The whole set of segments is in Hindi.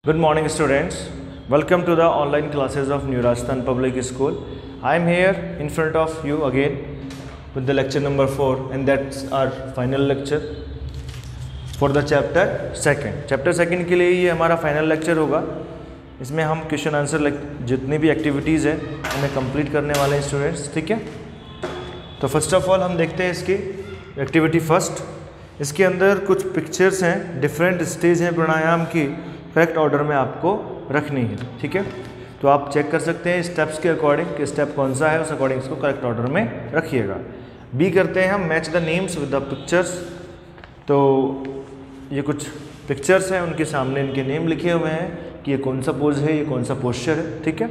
Good morning students. Welcome to the online classes of New Rajasthan Public School. I am here in front of you again with the lecture number 4 and that's our final lecture for the chapter 2. Chapter 2 के लिए ये हमारा फाइनल लेक्चर होगा. इसमें हम क्वेश्चन आंसर जितनी भी एक्टिविटीज़ है उन्हें कंप्लीट करने वाले हैं स्टूडेंट्स. ठीक है, तो फर्स्ट ऑफ ऑल हम देखते हैं इसकी एक्टिविटी फर्स्ट. इसके अंदर कुछ पिक्चर्स हैं, डिफरेंट स्टेज हैं प्राणायाम की, करेक्ट ऑर्डर में आपको रखनी है. ठीक है, तो आप चेक कर सकते हैं स्टेप्स के अकॉर्डिंग कि स्टेप कौन सा है, उस अकॉर्डिंग इसको करेक्ट ऑर्डर में रखिएगा. बी करते हैं हम match the names with the pictures. तो ये कुछ पिक्चर्स हैं, उनके सामने इनके नेम लिखे हुए हैं कि ये कौन सा पोज है, ये कौन सा पोस्चर है. ठीक है,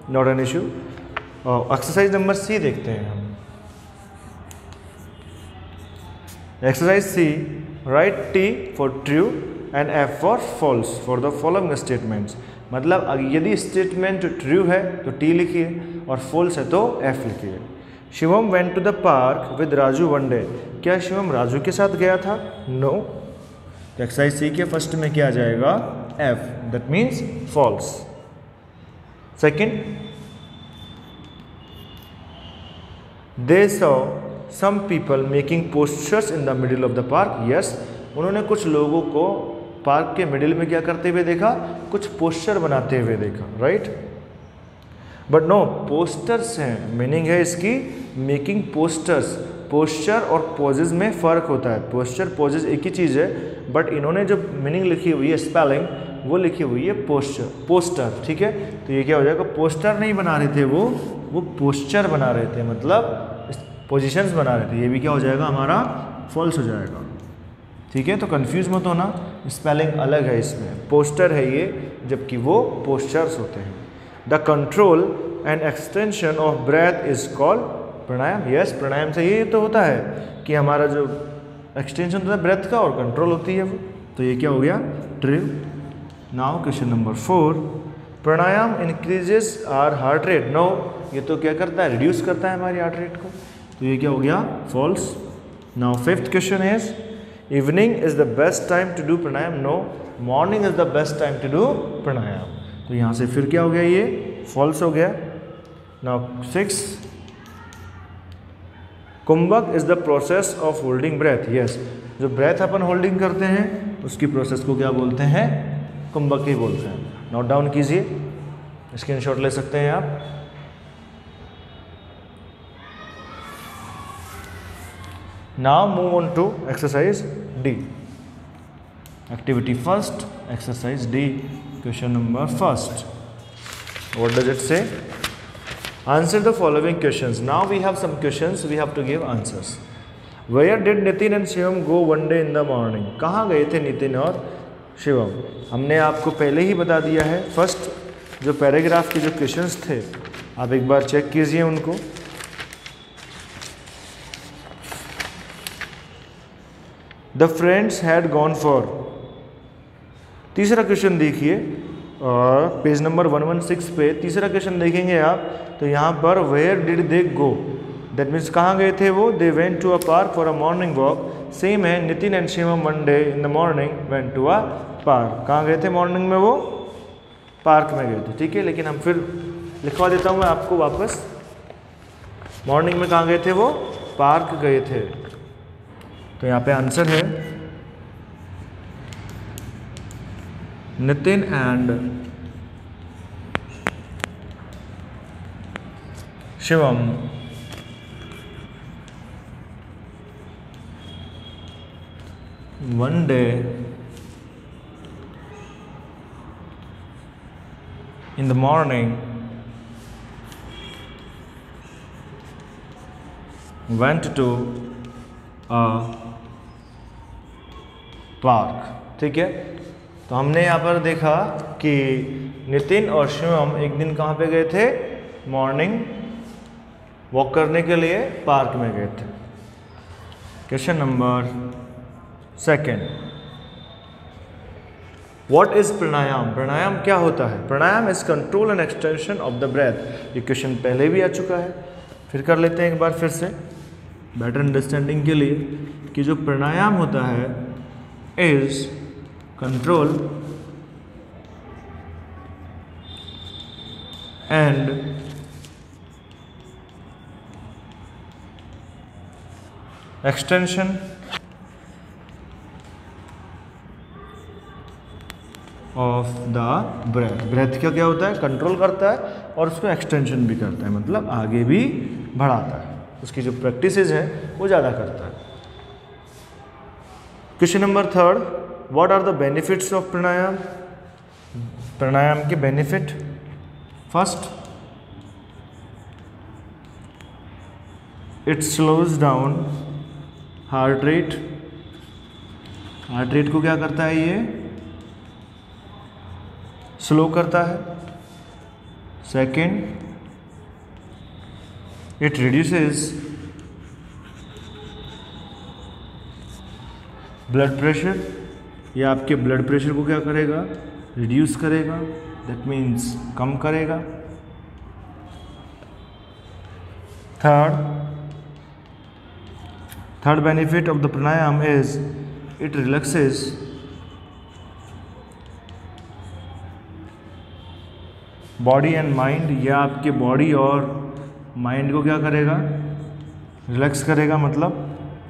not an issue. Exercise number C देखते हैं हम. Exercise C, write T for true and F for false for the following statements. मतलब यदि स्टेटमेंट ट्रू है तो टी लिखिए और फॉल्स है तो एफ लिखिए. Shivam went to the park with Raju one day. क्या शिवम राजू के साथ गया था? नो. तो एक्सरसाइज सी के फर्स्ट में क्या आ जाएगा? F, that means false. Second, they saw some people making postures in the middle of the park. Yes, उन्होंने कुछ लोगों को पार्क के मिडिल में क्या करते हुए देखा? कुछ पोस्टर बनाते हुए देखा. राइट, बट नो, पोस्टर्स हैं. मीनिंग है इसकी मेकिंग पोस्टर्स. पोस्चर और पोजेज में फ़र्क होता है. पोस्चर पोजेज एक ही चीज़ है, बट इन्होंने जो मीनिंग लिखी हुई है स्पेलिंग वो लिखी हुई है पोस्चर, पोस्टर. ठीक है, तो ये क्या हो जाएगा? पोस्टर नहीं बना रहे थे वो पोस्चर बना रहे थे, मतलब पोजीशंस बना रहे थे. ये भी क्या हो जाएगा? हमारा फॉल्स हो जाएगा. ठीक है, तो कंफ्यूज मत होना, स्पेलिंग अलग है इसमें. पोस्टर है ये, जबकि वो पोस्चर्स होते हैं. The control and extension of breath is called pranayama. Yes, pranayama से ये तो होता है कि हमारा जो एक्सटेंशन होता है ब्रेथ का और कंट्रोल होती है वो. तो ये क्या हो गया? True. Now question number 4, pranayama increases our heart rate. No, ये तो क्या करता है? रिड्यूस करता है हमारी हार्ट रेट को. तो ये क्या हो गया? False. Now fifth question is, evening is the best time to do pranayama. No, morning is the best time to do pranayama. तो यहाँ से फिर क्या हो गया? ये फॉल्स हो गया. Now 6, kumbhaka is the process of holding breath. Yes, जो ब्रेथ अपन होल्डिंग करते हैं उसकी प्रोसेस को क्या बोलते हैं? कुंभक ही बोलते हैं. नोट डाउन कीजिए, स्क्रीनशॉट ले सकते हैं आप. Now move on to exercise D. Activity first, exercise D, question number first. What does it say? Answer the following questions. Now we have some questions, we have to give answers. Where did Nitin and Shivam go one day in the morning? कहाँ गए थे नितिन और शिवम? हमने आपको पहले ही बता दिया है. फर्स्ट जो पैराग्राफ के जो क्वेश्चंस थे आप एक बार चेक कीजिए उनको. The friends had gone for. तीसरा क्वेश्चन देखिए, पेज नंबर 116 पे तीसरा क्वेश्चन देखेंगे आप, तो यहाँ पर where did they go, that means कहाँ गए थे वो? They went to a park for a morning walk. Same है, Nitin and Shivam one day in the morning went to a park. कहाँ गए थे मॉर्निंग में? वो पार्क में गए थे. ठीक है, लेकिन हम फिर लिखवा देता हूँ मैं आपको वापस. मॉर्निंग में कहाँ गए थे? वो पार्क गए थे. तो यहाँ पे आंसर है Nitin and Shivam one day in the morning went to a park. ठीक है, तो हमने यहाँ पर देखा कि नितिन और शिवम एक दिन कहाँ पे गए थे? मॉर्निंग वॉक करने के लिए पार्क में गए थे. Question number 2, what is pranayama? Pranayama क्या होता है? Pranayama is control and extension of the breath. ये क्वेश्चन पहले भी आ चुका है, फिर कर लेते हैं एक बार फिर से बेटर अंडरस्टैंडिंग के लिए कि जो प्राणायाम होता है is control and extension of the breath. Breath का क्या होता है, कंट्रोल करता है और उसको एक्सटेंशन भी करता है, मतलब आगे भी बढ़ाता है, उसकी जो प्रैक्टिसेस है वो ज़्यादा करता है। Question number 3, what are the benefits of pranayama. Pranayama के benefit, first, it slows down heart rate. Heart rate को क्या करता है, ये स्लो करता है। Second, it reduces blood pressure. ये आपके ब्लड प्रेशर को क्या करेगा, रिड्यूस करेगा, दैट मीन्स कम करेगा। Third benefit of the pranayama is it relaxes body and mind. यह आपके बॉडी और माइंड को क्या करेगा, रिलैक्स करेगा, मतलब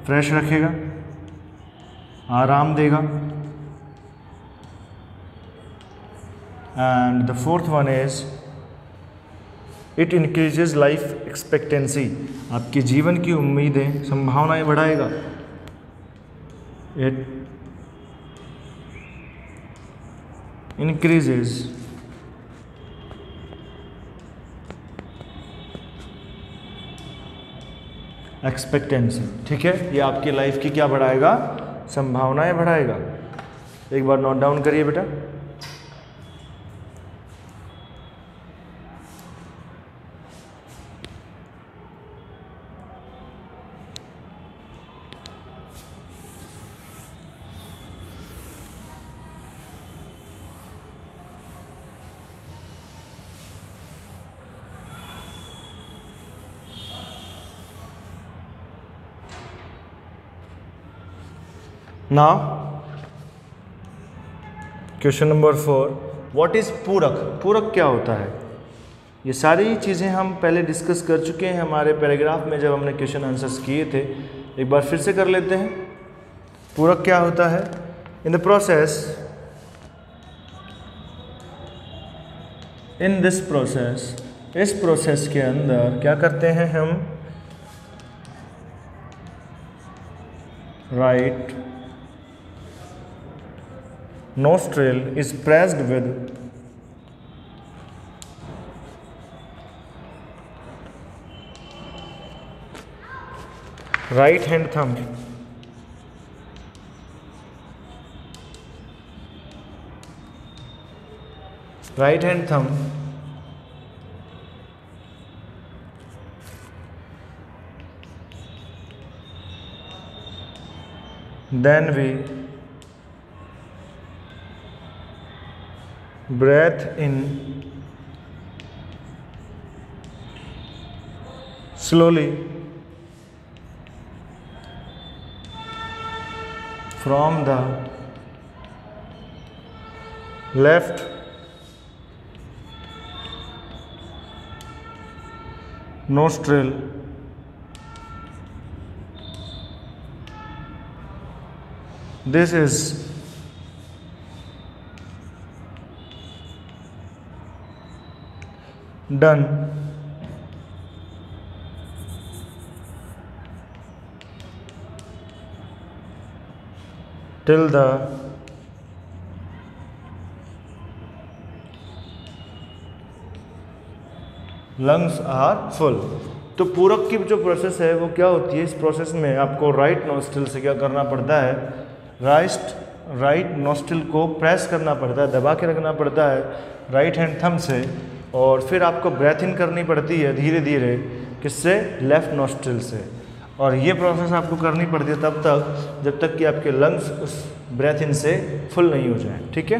फ्रेश रखेगा, आराम देगा। And the fourth one is it increases life expectancy. आपके जीवन की उम्मीदें, संभावनाएं बढ़ाएगा। It increases expectancy. ठीक है, ये आपकी लाइफ की क्या बढ़ाएगा, संभावनाएं बढ़ाएगा। एक बार नोट डाउन करिए बेटा। Now question number 4, what is पूरक। पूरक क्या होता है। ये सारी चीज़ें हम पहले डिस्कस कर चुके हैं हमारे पैराग्राफ में, जब हमने क्वेश्चन आंसर्स किए थे। एक बार फिर से कर लेते हैं। पूरक क्या होता है। In the process, in this process, इस प्रोसेस के अंदर क्या करते हैं हम, right nostril is pressed with right hand thumb. Right hand thumb then we breath in slowly from the left nostril this is done till the lungs are full। तो पूरक की जो प्रोसेस है वो क्या होती है, इस प्रोसेस में आपको राइट नोस्ट्रिल से क्या करना पड़ता है, राइट नोस्ट्रिल को प्रेस करना पड़ता है, दबा के रखना पड़ता है राइट हैंड थंब से, और फिर आपको ब्रेथ इन करनी पड़ती है धीरे धीरे, किससे, लेफ्ट नोस्ट्रिल से। और ये प्रोसेस आपको करनी पड़ती है तब तक जब तक कि आपके लंग्स उस ब्रेथ इन से फुल नहीं हो जाए। ठीक है।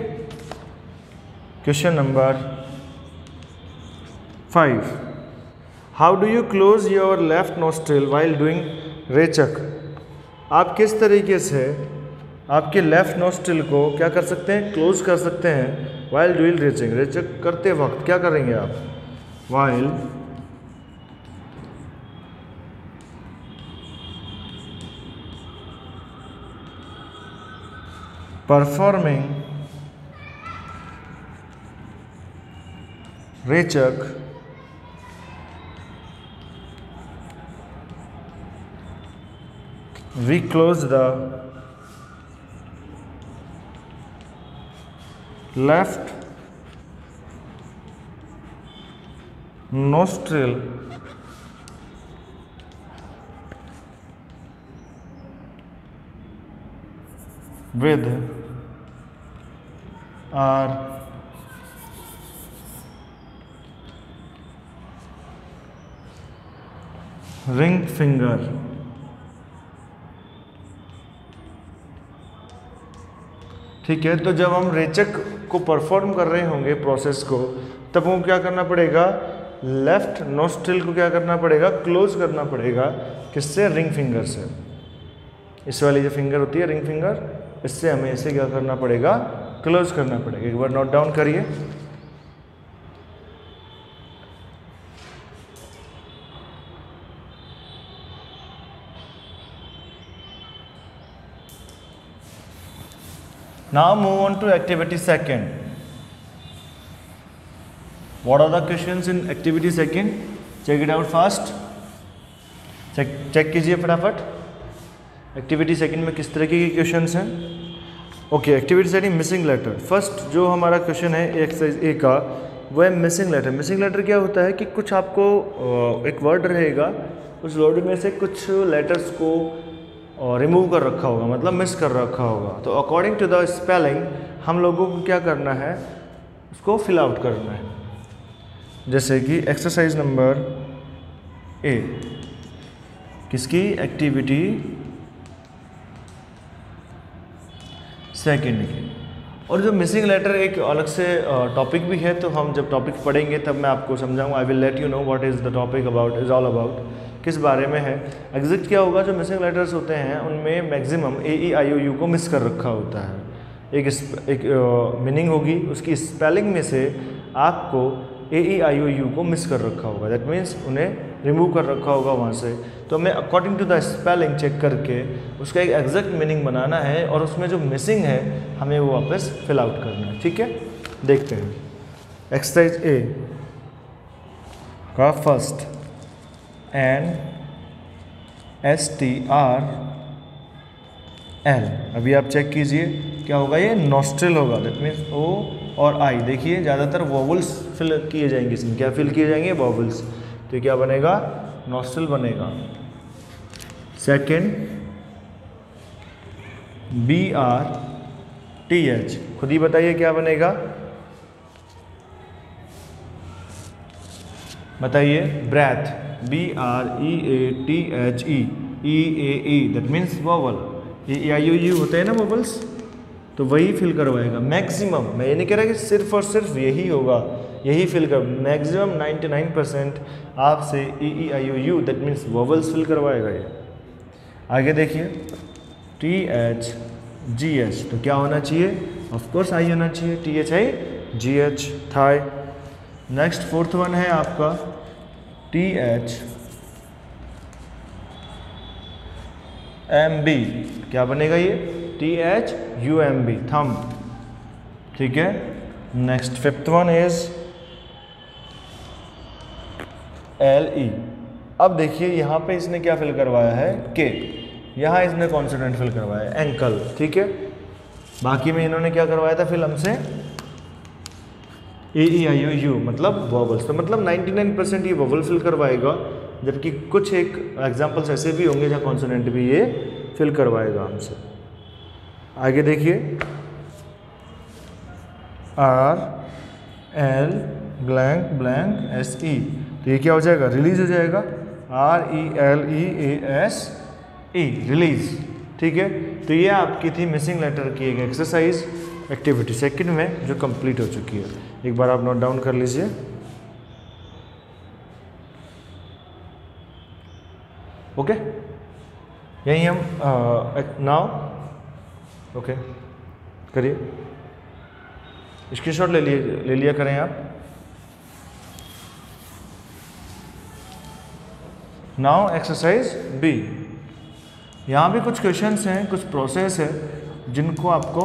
Question number 5, how do you close your left nostril while doing rechaka. आप किस तरीके से आपके लेफ्ट नोस्ट्रिल को क्या कर सकते हैं, क्लोज कर सकते हैं वाइल डूइंग रेचक। रेचक करते वक्त क्या करेंगे आप, while performing रेचक we close the left nostril with our ring finger. ठीक है, तो जब हम रेचक को परफॉर्म कर रहे होंगे प्रोसेस को, तब वो क्या करना पड़ेगा, लेफ्ट नोस्ट्रिल को क्या करना पड़ेगा, क्लोज करना पड़ेगा। किससे? रिंग फिंगर से। इस वाली जो फिंगर होती है रिंग फिंगर, इससे हमें इसे क्या करना पड़ेगा, क्लोज करना पड़ेगा। एक बार नोट डाउन करिए। Now move on to activity second. What are the questions in activity second? Check it out fast. Check कीजिए फटाफट। एक्टिविटी सेकंड में किस तरीके के क्वेश्चंस हैं। Okay, activity second missing letter. First जो हमारा क्वेश्चन है एक्सरसाइज ए का, वो है मिसिंग लेटर। मिसिंग लेटर क्या होता है कि कुछ आपको एक वर्ड रहेगा, उस वर्ड में से कुछ लेटर्स को रिमूव कर रखा होगा, मतलब मिस कर रखा होगा। तो अकॉर्डिंग टू द स्पेलिंग हम लोगों को क्या करना है, उसको फिल आउट करना है। जैसे कि एक्सरसाइज नंबर ए, किसकी? एक्टिविटी सेकंड की। और जो मिसिंग लेटर एक अलग से टॉपिक भी है, तो हम जब टॉपिक पढ़ेंगे तब मैं आपको समझाऊंगा। I will let you know what is the topic about, is all about, किस बारे में है। एग्जैक्ट क्या होगा, जो मिसिंग लेटर्स होते हैं उनमें मैक्सिमम AEIOU को मिस कर रखा होता है। एक मीनिंग होगी, उसकी स्पेलिंग में से आपको AEIOU को मिस कर रखा होगा, दैट मीन्स उन्हें रिमूव कर रखा होगा वहाँ से। तो हमें according to the spelling check करके उसका एक एग्जैक्ट मीनिंग बनाना है, और उसमें जो मिसिंग है हमें वो वापस फिल आउट करना है। ठीक है, देखते हैं। एक्सरसाइज ए का फर्स्ट NSTRL, अभी आप चेक कीजिए क्या होगा, ये नॉस्ट्रिल होगा, दैट मीन्स O और I। देखिए ज़्यादातर वॉवल्स फिल किए जाएंगे इसमें। क्या फिल किए जाएंगे? वॉवल्स। तो क्या बनेगा? नॉस्ट्रिल बनेगा। सेकंड BRTH, खुद ही बताइए क्या बनेगा, बताइए। Breath, BREATHE, EAE, that means vowel. AEIOU होते हैं ना वॉवल्स, तो वही फिल करवाएगा मैक्सिमम। मैं ये नहीं कह रहा कि सिर्फ और सिर्फ यही होगा, यही फिल कर, मैक्सिमम 99% आपसे AEIOU that means vowels fill करवाएगा ये। आगे देखिए, THGH, तो क्या होना चाहिए? ऑफ कोर्स आई होना चाहिए, THIGH, thigh. Next fourth one है आपका THMB, क्या बनेगा ये? THUMB, thumb. ठीक है, next fifth one is LE। अब देखिए यहाँ पे इसने क्या फिल करवाया है, के। यहाँ इसने कॉन्सोनेंट फिल करवाया है, एंकल। ठीक है, बाकी में इन्होंने क्या करवाया था फिल हमसे, AEIOU मतलब वॉवल्स। तो मतलब 99% ये वॉवल फिल करवाएगा, जबकि कुछ एक एग्जांपल्स ऐसे भी होंगे जहाँ कॉन्सोनेंट भी ये फिल करवाएगा हमसे। आगे देखिए, RL ब्लैंक ब्लैंक SE, तो ये क्या हो जाएगा? रिलीज हो जाएगा, RELEASE, रिलीज। ठीक है, तो ये आपकी थी मिसिंग लेटर की एक एक्सरसाइज एक्टिविटी सेकंड में, जो कंप्लीट हो चुकी है। एक बार आप नोट डाउन कर लीजिए। ओके, यही हम नाउ ओके करिए, स्क्रीनशॉट ले लिया करें आप। Now exercise B. यहाँ भी कुछ क्वेश्चंस हैं, कुछ प्रोसेस है जिनको आपको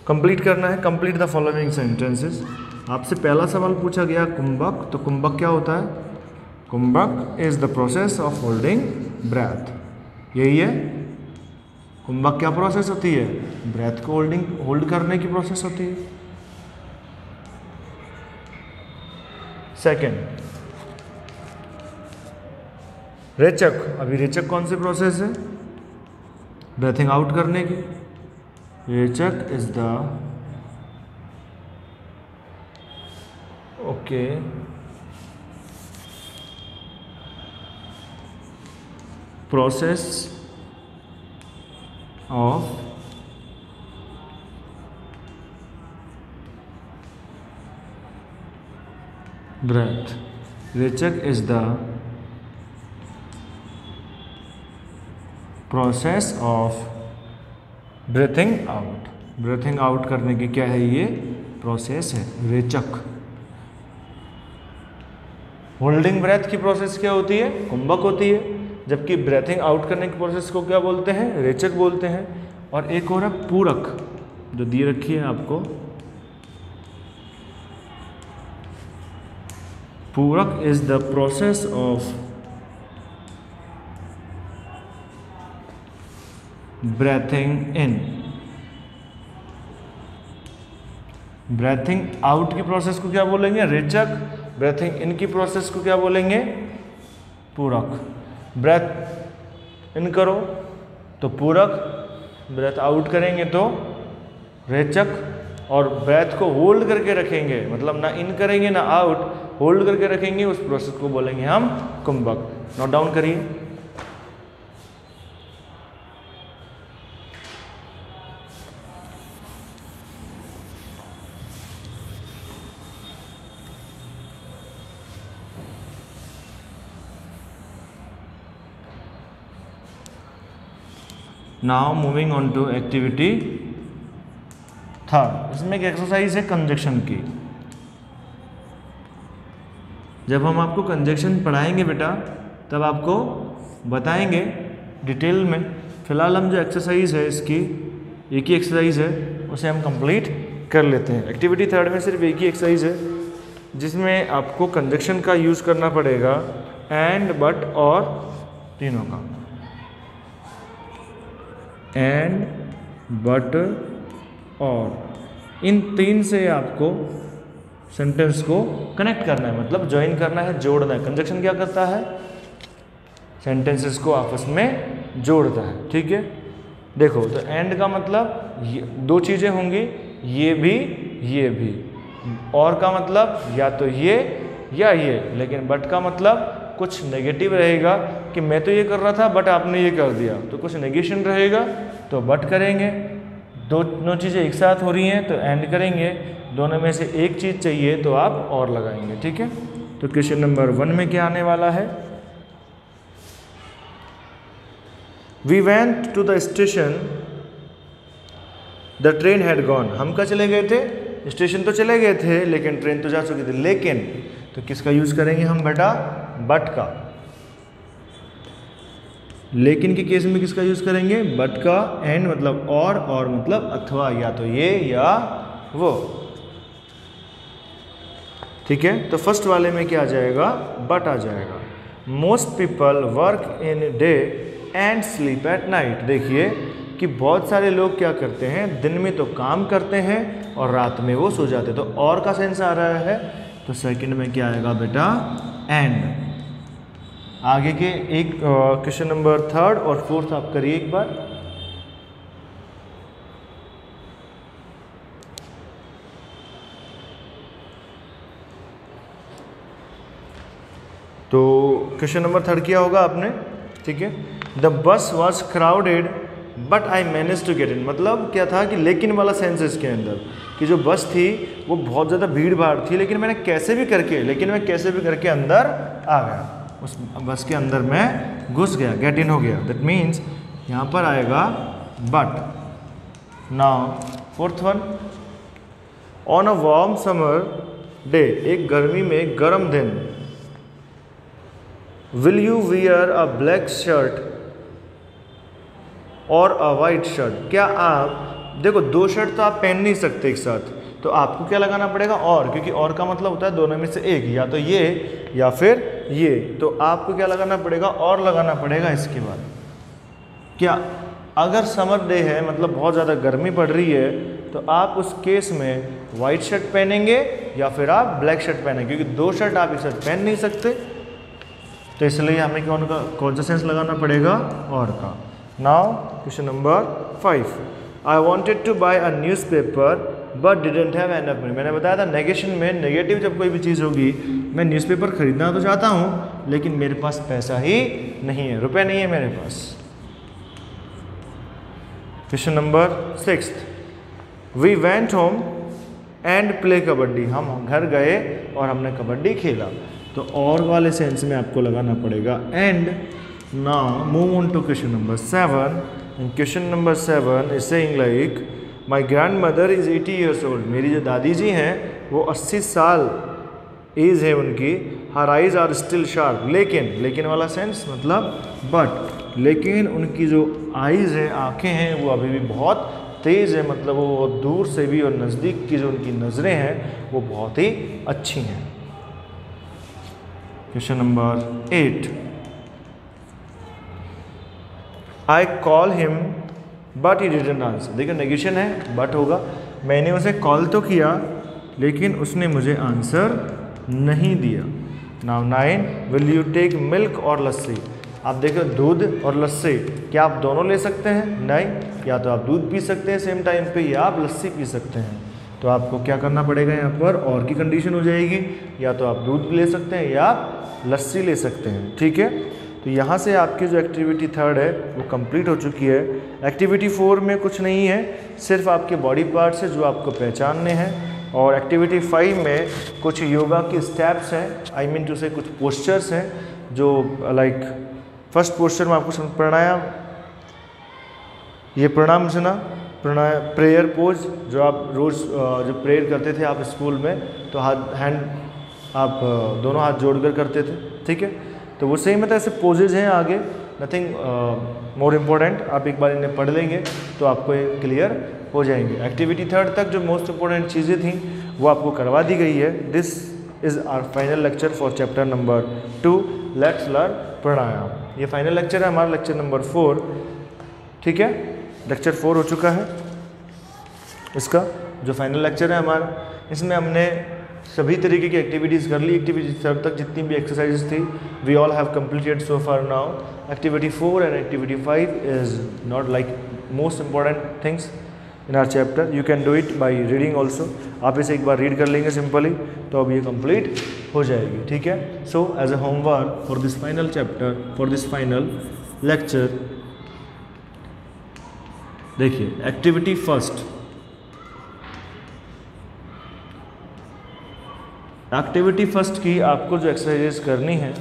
कंप्लीट करना है। Complete the following sentences. आपसे पहला सवाल पूछा गया कुंभक, तो कुंभक क्या होता है? Kumbhaka is the process of holding breath. यही है कुंभक। क्या प्रोसेस होती है? ब्रेथ को होल्ड करने की प्रोसेस होती है। सेकेंड, रेचक। अभी रेचक कौन सी प्रोसेस है? ब्रेथिंग आउट करने की। Rechaka is the process of breath. Rechaka is the process of breathing out. Breathing out करने की क्या है? ये प्रोसेस है, रेचक। होल्डिंग ब्रेथ की प्रोसेस क्या होती है? कुंभक होती है। जबकि ब्रीथिंग आउट करने की प्रोसेस को क्या बोलते हैं? रेचक बोलते हैं। और एक और है पूरक, जो दी रखी है आपको। पूरक is the process of breathing in. Breathing out की प्रोसेस को क्या बोलेंगे? रेचक। ब्रेथिंग इन की प्रोसेस को क्या बोलेंगे? पूरक। ब्रेथ इन करो तो पूरक, ब्रेथ आउट करेंगे तो रेचक, और ब्रेथ को होल्ड करके रखेंगे, मतलब ना इन करेंगे ना आउट, होल्ड करके रखेंगे, उस प्रोसेस को बोलेंगे हम कुंभक। नोट डाउन करिए। Now moving on to activity third. इसमें एक एक्सरसाइज है कंजक्शन की। जब हम आपको कंजक्शन पढ़ाएंगे बेटा, तब आपको बताएंगे डिटेल में। फिलहाल हम जो एक्सरसाइज है इसकी एक ही एक्सरसाइज है, उसे हम कंप्लीट कर लेते हैं। एक्टिविटी थर्ड में सिर्फ एक ही एक्सरसाइज है जिसमें आपको कंजक्शन का यूज़ करना पड़ेगा, एंड, बट और तीनों का। एंड, बट और, इन तीन से आपको सेंटेंस को कनेक्ट करना है, मतलब ज्वाइन करना है, जोड़ना है। कंजक्शन क्या करता है? सेंटेंसेस को आपस में जोड़ता है। ठीक है, देखो तो एंड का मतलब दो चीज़ें होंगी, ये भी। और का मतलब या तो ये या ये। लेकिन बट का मतलब कुछ नेगेटिव रहेगा कि मैं तो ये कर रहा था बट आपने ये कर दिया, तो कुछ नेगेशन रहेगा तो बट करेंगे। दोनों चीज़ें एक साथ हो रही हैं तो एंड करेंगे। दोनों में से एक चीज़ चाहिए तो आप और लगाएंगे। ठीक है, तो क्वेश्चन नंबर 1 में क्या आने वाला है? We went to the station, the train had gone. हम कहाँ चले गए थे? स्टेशन तो चले गए थे लेकिन ट्रेन तो जा चुकी थी। लेकिन तो किसका यूज़ करेंगे हम बेटा? बट का। लेकिन के केस में किसका यूज़ करेंगे? बट का। एंड मतलब और मतलब अथवा, या तो ये या वो। ठीक है, तो फर्स्ट वाले में क्या आ जाएगा? बट आ जाएगा। Most people work in day and sleep at night. देखिए कि बहुत सारे लोग क्या करते हैं, दिन में तो काम करते हैं और रात में वो सो जाते हैं। तो और का सेंस आ रहा है, तो सेकंड में क्या आएगा बेटा? एंड। आगे के एक क्वेश्चन नंबर 3 और 4 आप करिए एक बार। तो क्वेश्चन नंबर 3 किया होगा आपने। ठीक है, the bus was crowded but I manage to get in. मतलब क्या था कि लेकिन वाला सेंस है इसके अंदर, कि जो बस थी वो बहुत ज़्यादा भीड़ भाड़ थी, लेकिन मैं कैसे भी करके अंदर आ गया, उस बस के अंदर मैं घुस गया, गेट इन हो गया। दैट मीन्स यहाँ पर आएगा but. Now 4th one, on a warm summer day. एक गर्मी में गर्म दिन, will you wear a black shirt और अ वाइट शर्ट? क्या आप, देखो दो शर्ट तो आप पहन नहीं सकते एक साथ, तो आपको क्या लगाना पड़ेगा? और, क्योंकि और का मतलब होता है दोनों में से एक, या तो ये या फिर ये। तो आपको क्या लगाना पड़ेगा? और लगाना पड़ेगा इसके बाद। क्या अगर समर डे है, मतलब बहुत ज़्यादा गर्मी पड़ रही है, तो आप उस केस में वाइट शर्ट पहनेंगे या फिर आप ब्लैक शर्ट पहनेंगे, क्योंकि दो शर्ट आप एक साथ पहन नहीं सकते। तो इसलिए हमें कौन सा सेंस लगाना पड़ेगा? और का। Now question number 5, I wanted to buy a newspaper but didn't have enough money. मैंने बताया था नेगेशन में, नेगेटिव जब कोई भी चीज़ होगी, मैं न्यूज़पेपर खरीदना तो चाहता हूँ लेकिन मेरे पास पैसा ही नहीं है, रुपए नहीं है मेरे पास। Question number 6, we went home and play kabaddi. हम घर गए और हमने कबड्डी खेला। तो और वाले सेंस में आपको लगाना पड़ेगा and. Now move on to question number 7। Question number 7 is saying like my grandmother is 80 years old. मेरी जो दादी जी हैं वो 80 साल एज है उनकी। Her eyes are still sharp. लेकिन वाला सेंस मतलब बट, लेकिन उनकी जो आइज़ है, आँखें हैं, वो अभी भी बहुत तेज़ है, मतलब वो दूर से भी और नज़दीक की जो उनकी नज़रें हैं वो बहुत ही अच्छी हैं। Question number 8, I call him but he didn't answer. देखिए नेगेशन है, बट होगा। मैंने उसे कॉल तो किया लेकिन उसने मुझे आंसर नहीं दिया। Now 9, will you take milk और लस्सी? आप देखो दूध और लस्सी, क्या आप दोनों ले सकते हैं? नहीं, या तो आप दूध पी सकते हैं सेम टाइम पे, या आप लस्सी पी सकते हैं। तो आपको क्या करना पड़ेगा यहाँ पर? और की कंडीशन हो जाएगी, या तो आप दूध ले सकते हैं या आप लस्सी ले सकते हैं। ठीक है, तो यहाँ से आपकी जो एक्टिविटी 3 है वो कंप्लीट हो चुकी है। एक्टिविटी 4 में कुछ नहीं है, सिर्फ आपके बॉडी पार्ट्स है जो आपको पहचानने हैं। और एक्टिविटी 5 में कुछ योगा के स्टेप्स हैं, आई मीन टू से कुछ पोस्चर्स हैं, जो लाइक फर्स्ट पोस्चर में आपको प्राणायाम, ये प्रणाम सुना, प्राणायाम प्रेयर पोज, जो आप रोज़ जो प्रेयर करते थे आप स्कूल में, तो हैंड आप दोनों हाथ जोड़कर करते थे। ठीक है, तो वो सही मतलब ऐसे पोजेज हैं आगे, नथिंग मोर इम्पोर्टेंट। आप एक बार इन्हें पढ़ लेंगे तो आपको ये क्लियर हो जाएंगे। एक्टिविटी 3 तक जो मोस्ट इम्पोर्टेंट चीज़ें थी वो आपको करवा दी गई है। This is our final lecture for chapter number 2, let's learn pranayama. ये फाइनल लेक्चर है हमारा, लेक्चर नंबर 4। ठीक है, लेक्चर 4 हो चुका है इसका, जो फाइनल लेक्चर है हमारा। इसमें हमने सभी तरीके की एक्टिविटीज़ कर ली। एक्टिविटी 3 तक जितनी भी एक्सरसाइजेस थी, we all have completed so far now. Activity 4 and activity 5 is not like most important things in our chapter. You can do it by reading also. आप इसे एक बार रीड कर लेंगे सिंपली, तो अब ये कंप्लीट हो जाएगी। ठीक है, so as a homework for this final chapter, for this final lecture, देखिए एक्टिविटी फर्स्ट, एक्टिविटी फर्स्ट की आपको जो एक्सरसाइजेस करनी है,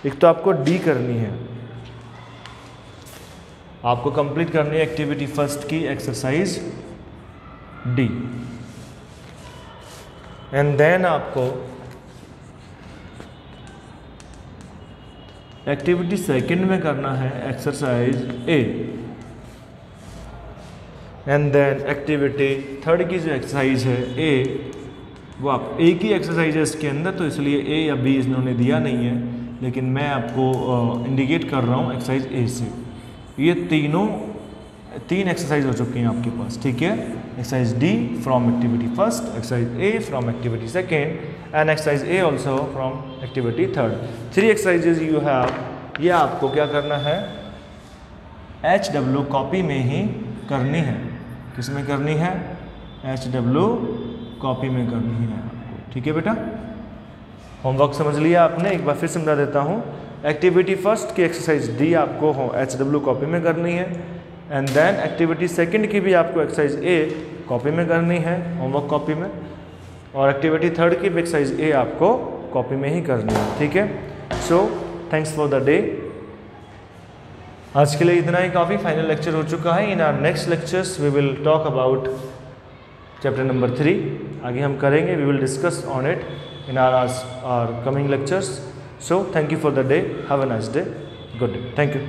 एक तो आपको डी करनी है, आपको कंप्लीट करनी है एक्टिविटी फर्स्ट की एक्सरसाइज डी। एंड देन आपको एक्टिविटी सेकंड में करना है exercise A. And then activity 3 की जो एक्सरसाइज है ए, वो आप एक ही एक्सरसाइज है इसके अंदर, तो इसलिए ए या बी इन्होंने दिया नहीं है, लेकिन मैं आपको इंडिकेट कर रहा हूँ एक्सरसाइज ए से। ये तीन एक्सरसाइज हो चुकी हैं आपके पास। ठीक है, exercise D from activity first, exercise A from activity second, and exercise A also from activity 3rd। 3 exercises you have. ये आपको क्या करना है? HW कॉपी में ही करनी है। किस में करनी है? HW कॉपी में करनी है आपको। ठीक है बेटा, होमवर्क समझ लिया आपने, एक बार फिर समझा देता हूँ। एक्टिविटी फर्स्ट की एक्सरसाइज डी आपको HW कॉपी में करनी है, एंड देन एक्टिविटी सेकंड की भी आपको एक्सरसाइज ए कॉपी में करनी है, होमवर्क कॉपी में, और एक्टिविटी 3rd की भी एक्सरसाइज ए आपको कॉपी में ही करनी है। ठीक है, so thanks for the day. आज के लिए इतना ही काफ़ी, फाइनल लेक्चर हो चुका है। In our next lectures we will talk about chapter number 3। आगे हम करेंगे, we will discuss on it in our coming lectures. So thank you for the day, have a nice day, good day, thank you.